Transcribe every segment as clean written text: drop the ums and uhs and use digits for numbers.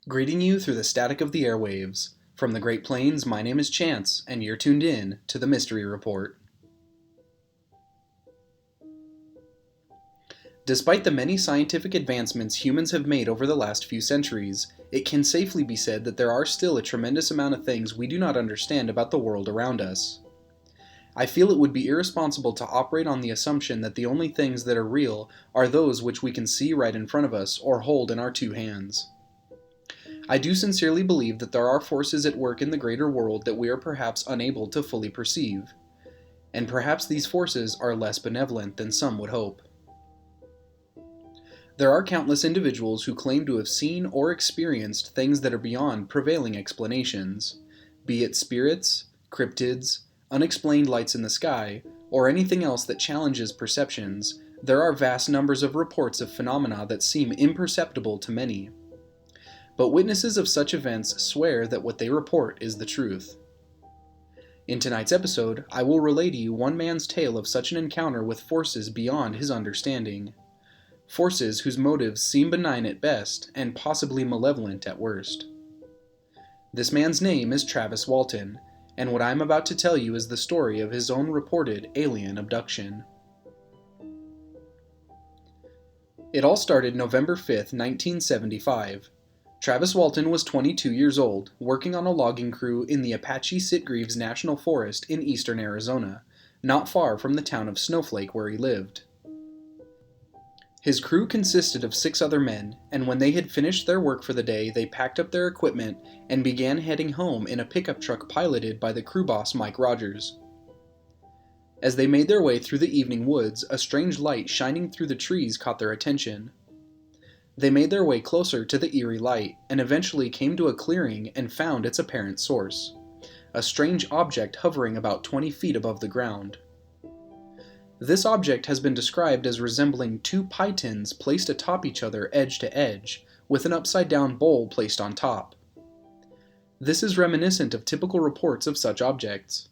Greeting you through the static of the airwaves. From the Great Plains, my name is Chance, and you're tuned in to the Mystery Report. Despite the many scientific advancements humans have made over the last few centuries, it can safely be said that there are still a tremendous amount of things we do not understand about the world around us. I feel it would be irresponsible to operate on the assumption that the only things that are real are those which we can see right in front of us or hold in our two hands. I do sincerely believe that there are forces at work in the greater world that we are perhaps unable to fully perceive, and perhaps these forces are less benevolent than some would hope. There are countless individuals who claim to have seen or experienced things that are beyond prevailing explanations, be it spirits, cryptids, unexplained lights in the sky, or anything else that challenges perceptions. There are vast numbers of reports of phenomena that seem imperceptible to many. But witnesses of such events swear that what they report is the truth. In tonight's episode, I will relay to you one man's tale of such an encounter with forces beyond his understanding. Forces whose motives seem benign at best and possibly malevolent at worst. This man's name is Travis Walton, and what I am about to tell you is the story of his own reported alien abduction. It all started November 5th, 1975. Travis Walton was 22 years old, working on a logging crew in the Apache Sitgreaves National Forest in eastern Arizona, not far from the town of Snowflake where he lived. His crew consisted of 6 other men, and when they had finished their work for the day, they packed up their equipment and began heading home in a pickup truck piloted by the crew boss Mike Rogers. As they made their way through the evening woods, a strange light shining through the trees caught their attention. They made their way closer to the eerie light, and eventually came to a clearing and found its apparent source, a strange object hovering about 20 feet above the ground. This object has been described as resembling 2 pie tins placed atop each other edge to edge, with an upside-down bowl placed on top. This is reminiscent of typical reports of such objects.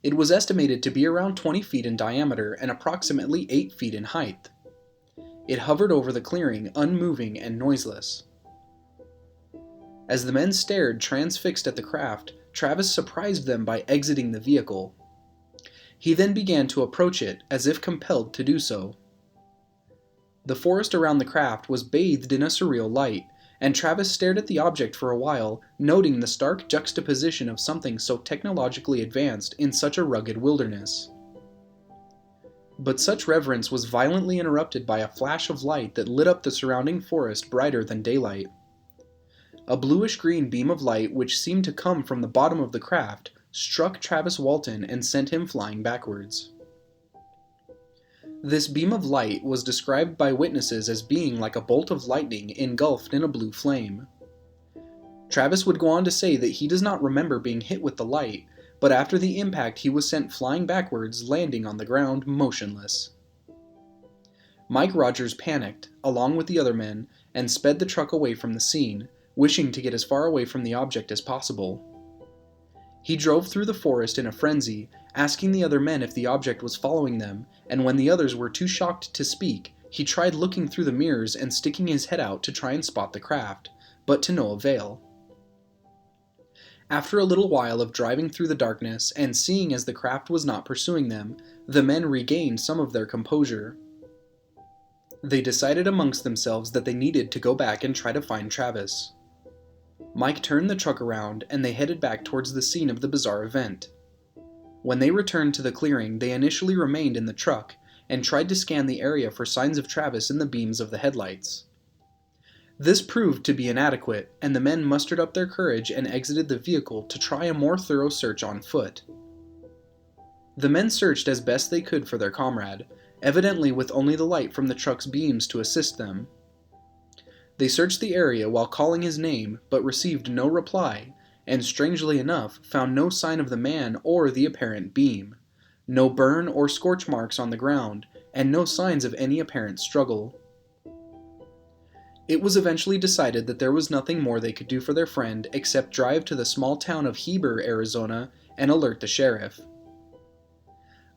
It was estimated to be around 20 feet in diameter and approximately 8 feet in height. It hovered over the clearing, unmoving and noiseless. As the men stared transfixed at the craft, Travis surprised them by exiting the vehicle. He then began to approach it, as if compelled to do so. The forest around the craft was bathed in a surreal light, and Travis stared at the object for a while, noting the stark juxtaposition of something so technologically advanced in such a rugged wilderness. But such reverence was violently interrupted by a flash of light that lit up the surrounding forest brighter than daylight. A bluish-green beam of light, which seemed to come from the bottom of the craft, struck Travis Walton and sent him flying backwards. This beam of light was described by witnesses as being like a bolt of lightning engulfed in a blue flame. Travis would go on to say that he does not remember being hit with the light, but after the impact he was sent flying backwards, landing on the ground motionless. Mike Rogers panicked, along with the other men, and sped the truck away from the scene, wishing to get as far away from the object as possible. He drove through the forest in a frenzy, asking the other men if the object was following them, and when the others were too shocked to speak, he tried looking through the mirrors and sticking his head out to try and spot the craft, but to no avail. After a little while of driving through the darkness and seeing as the craft was not pursuing them, the men regained some of their composure. They decided amongst themselves that they needed to go back and try to find Travis. Mike turned the truck around and they headed back towards the scene of the bizarre event. When they returned to the clearing, they initially remained in the truck and tried to scan the area for signs of Travis in the beams of the headlights. This proved to be inadequate, and the men mustered up their courage and exited the vehicle to try a more thorough search on foot. The men searched as best they could for their comrade, evidently with only the light from the truck's beams to assist them. They searched the area while calling his name, but received no reply, and strangely enough found no sign of the man or the apparent beam, no burn or scorch marks on the ground, and no signs of any apparent struggle. It was eventually decided that there was nothing more they could do for their friend except drive to the small town of Heber, Arizona, and alert the sheriff.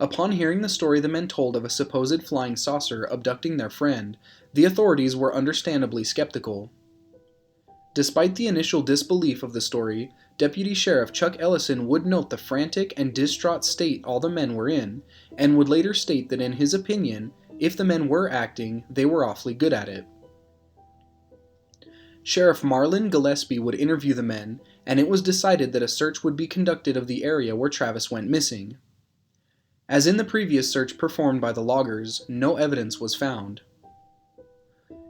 Upon hearing the story the men told of a supposed flying saucer abducting their friend, the authorities were understandably skeptical. Despite the initial disbelief of the story, Deputy Sheriff Chuck Ellison would note the frantic and distraught state all the men were in, and would later state that in his opinion, if the men were acting, they were awfully good at it. Sheriff Marlin Gillespie would interview the men, and it was decided that a search would be conducted of the area where Travis went missing. As in the previous search performed by the loggers, no evidence was found.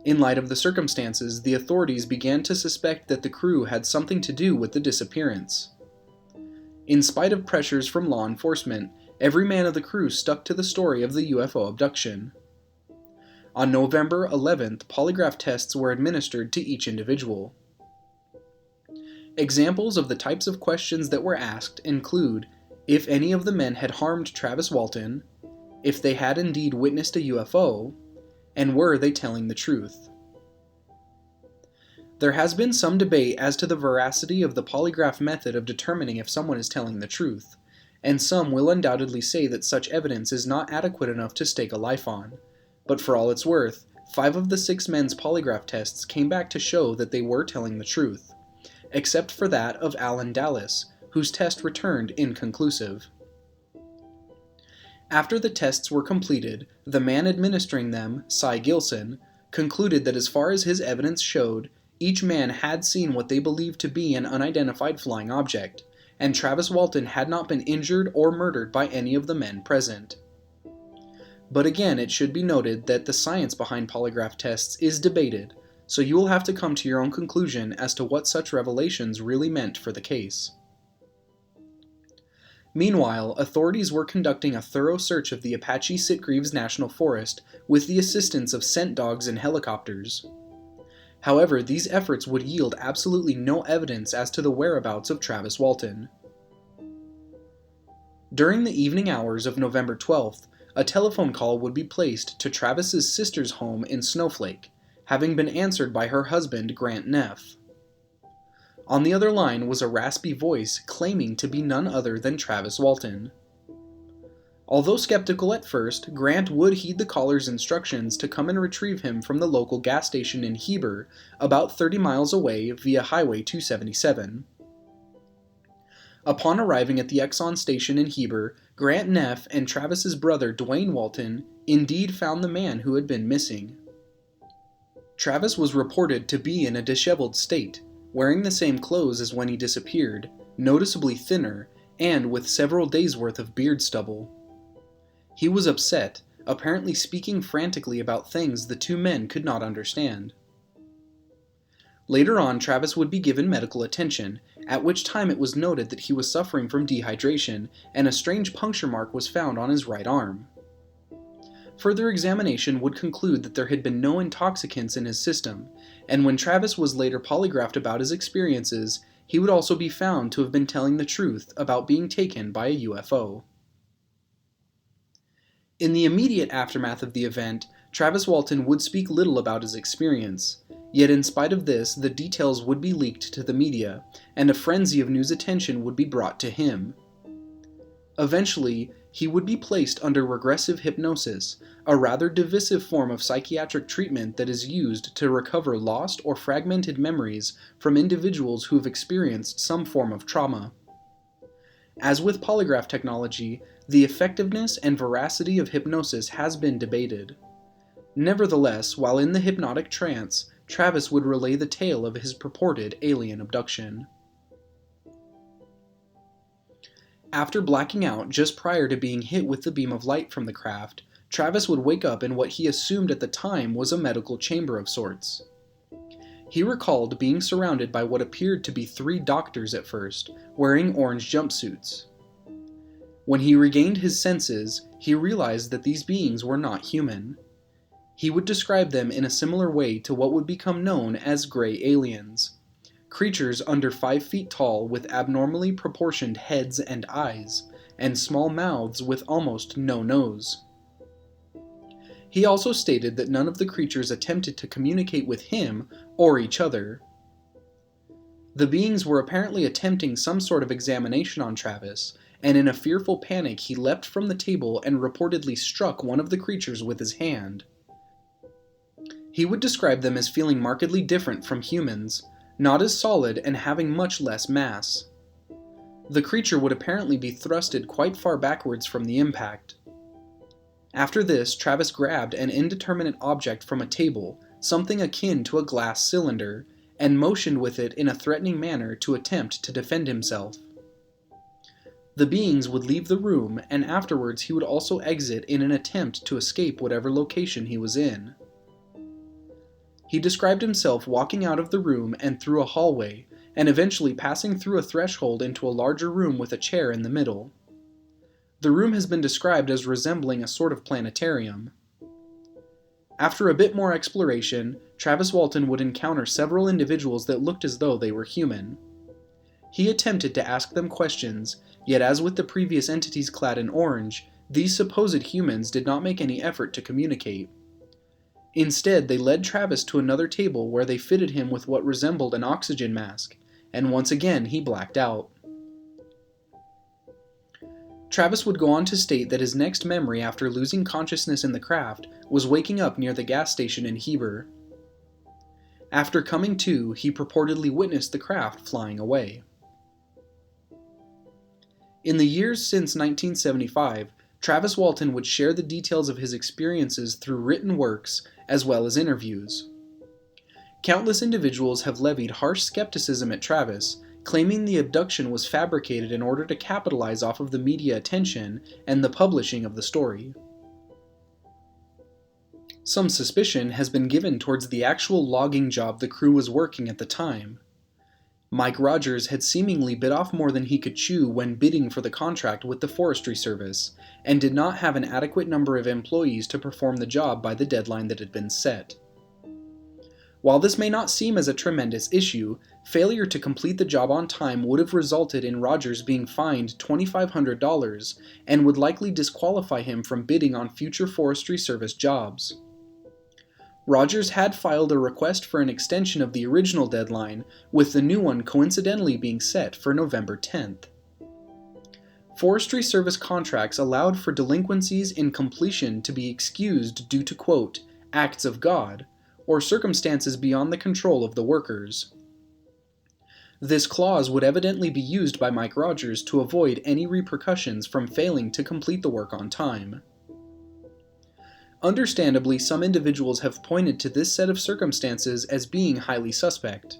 In light of the circumstances, the authorities began to suspect that the crew had something to do with the disappearance. In spite of pressures from law enforcement, every man of the crew stuck to the story of the UFO abduction. On November 11th, polygraph tests were administered to each individual. Examples of the types of questions that were asked include if any of the men had harmed Travis Walton, if they had indeed witnessed a UFO, and were they telling the truth. There has been some debate as to the veracity of the polygraph method of determining if someone is telling the truth, and some will undoubtedly say that such evidence is not adequate enough to stake a life on, but for all it's worth, 5 of the 6 men's polygraph tests came back to show that they were telling the truth, except for that of Alan Dallas, whose test returned inconclusive. After the tests were completed, the man administering them, Cy Gilson, concluded that as far as his evidence showed, each man had seen what they believed to be an unidentified flying object, and Travis Walton had not been injured or murdered by any of the men present. But again, it should be noted that the science behind polygraph tests is debated, so you will have to come to your own conclusion as to what such revelations really meant for the case. Meanwhile, authorities were conducting a thorough search of the Apache Sitgreaves National Forest with the assistance of scent dogs and helicopters. However, these efforts would yield absolutely no evidence as to the whereabouts of Travis Walton. During the evening hours of November 12th, a telephone call would be placed to Travis's sister's home in Snowflake, having been answered by her husband, Grant Neff. On the other line was a raspy voice claiming to be none other than Travis Walton. Although skeptical at first, Grant would heed the caller's instructions to come and retrieve him from the local gas station in Heber, about 30 miles away via Highway 277. Upon arriving at the Exxon station in Heber, Grant Neff and Travis's brother Dwayne Walton indeed found the man who had been missing. Travis was reported to be in a disheveled state, wearing the same clothes as when he disappeared, noticeably thinner, and with several days' worth of beard stubble. He was upset, apparently speaking frantically about things the 2 men could not understand. Later on, Travis would be given medical attention, at which time it was noted that he was suffering from dehydration, and a strange puncture mark was found on his right arm. Further examination would conclude that there had been no intoxicants in his system, and when Travis was later polygraphed about his experiences, he would also be found to have been telling the truth about being taken by a UFO. In the immediate aftermath of the event, Travis Walton would speak little about his experience, yet in spite of this, the details would be leaked to the media, and a frenzy of news attention would be brought to him. Eventually, he would be placed under regressive hypnosis, a rather divisive form of psychiatric treatment that is used to recover lost or fragmented memories from individuals who have experienced some form of trauma. As with polygraph technology, the effectiveness and veracity of hypnosis has been debated. Nevertheless, while in the hypnotic trance, Travis would relay the tale of his purported alien abduction. After blacking out just prior to being hit with the beam of light from the craft, Travis would wake up in what he assumed at the time was a medical chamber of sorts. He recalled being surrounded by what appeared to be 3 doctors at first, wearing orange jumpsuits. When he regained his senses, he realized that these beings were not human. He would describe them in a similar way to what would become known as gray aliens, creatures under 5 feet tall with abnormally proportioned heads and eyes, and small mouths with almost no nose. He also stated that none of the creatures attempted to communicate with him or each other. The beings were apparently attempting some sort of examination on Travis, and in a fearful panic he leapt from the table and reportedly struck one of the creatures with his hand. He would describe them as feeling markedly different from humans, not as solid and having much less mass. The creature would apparently be thrusted quite far backwards from the impact. After this, Travis grabbed an indeterminate object from a table, something akin to a glass cylinder, and motioned with it in a threatening manner to attempt to defend himself. The beings would leave the room, and afterwards he would also exit in an attempt to escape whatever location he was in. He described himself walking out of the room and through a hallway, and eventually passing through a threshold into a larger room with a chair in the middle. The room has been described as resembling a sort of planetarium. After a bit more exploration, Travis Walton would encounter several individuals that looked as though they were human. He attempted to ask them questions, yet as with the previous entities clad in orange, these supposed humans did not make any effort to communicate. Instead, they led Travis to another table where they fitted him with what resembled an oxygen mask, and once again he blacked out. Travis would go on to state that his next memory after losing consciousness in the craft was waking up near the gas station in Heber. After coming to, he purportedly witnessed the craft flying away. In the years since 1975, Travis Walton would share the details of his experiences through written works as well as interviews. Countless individuals have levied harsh skepticism at Travis, claiming the abduction was fabricated in order to capitalize off of the media attention and the publishing of the story. Some suspicion has been given towards the actual logging job the crew was working at the time. Mike Rogers had seemingly bit off more than he could chew when bidding for the contract with the Forestry Service, and did not have an adequate number of employees to perform the job by the deadline that had been set. While this may not seem as a tremendous issue, failure to complete the job on time would have resulted in Rogers being fined $2,500 and would likely disqualify him from bidding on future Forestry Service jobs. Rogers had filed a request for an extension of the original deadline, with the new one coincidentally being set for November 10th. Forestry Service contracts allowed for delinquencies in completion to be excused due to, quote, acts of God, or circumstances beyond the control of the workers. This clause would evidently be used by Mike Rogers to avoid any repercussions from failing to complete the work on time. Understandably, some individuals have pointed to this set of circumstances as being highly suspect,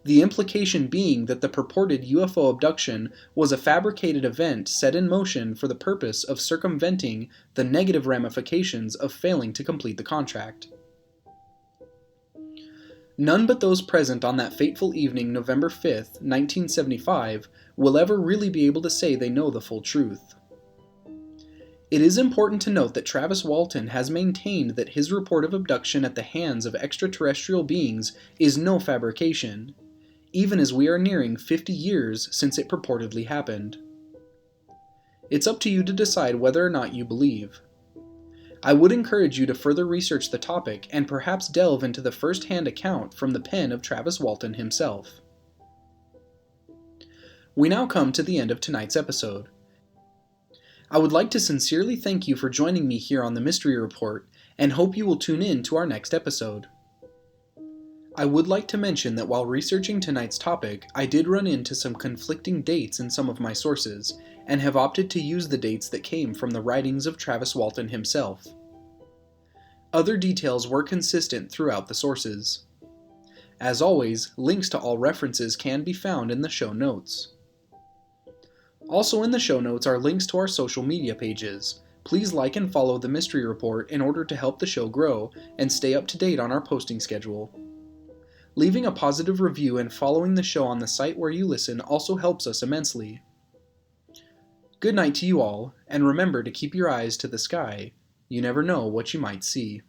the implication being that the purported UFO abduction was a fabricated event set in motion for the purpose of circumventing the negative ramifications of failing to complete the contract. None but those present on that fateful evening, November 5th, 1975, will ever really be able to say they know the full truth. It is important to note that Travis Walton has maintained that his report of abduction at the hands of extraterrestrial beings is no fabrication, even as we are nearing 50 years since it purportedly happened. It's up to you to decide whether or not you believe. I would encourage you to further research the topic and perhaps delve into the first-hand account from the pen of Travis Walton himself. We now come to the end of tonight's episode. I would like to sincerely thank you for joining me here on the Mystery Report, and hope you will tune in to our next episode. I would like to mention that while researching tonight's topic, I did run into some conflicting dates in some of my sources, and have opted to use the dates that came from the writings of Travis Walton himself. Other details were consistent throughout the sources. As always, links to all references can be found in the show notes. Also in the show notes are links to our social media pages. Please like and follow the Mystery Report in order to help the show grow and stay up to date on our posting schedule. Leaving a positive review and following the show on the site where you listen also helps us immensely. Good night to you all, and remember to keep your eyes to the sky. You never know what you might see.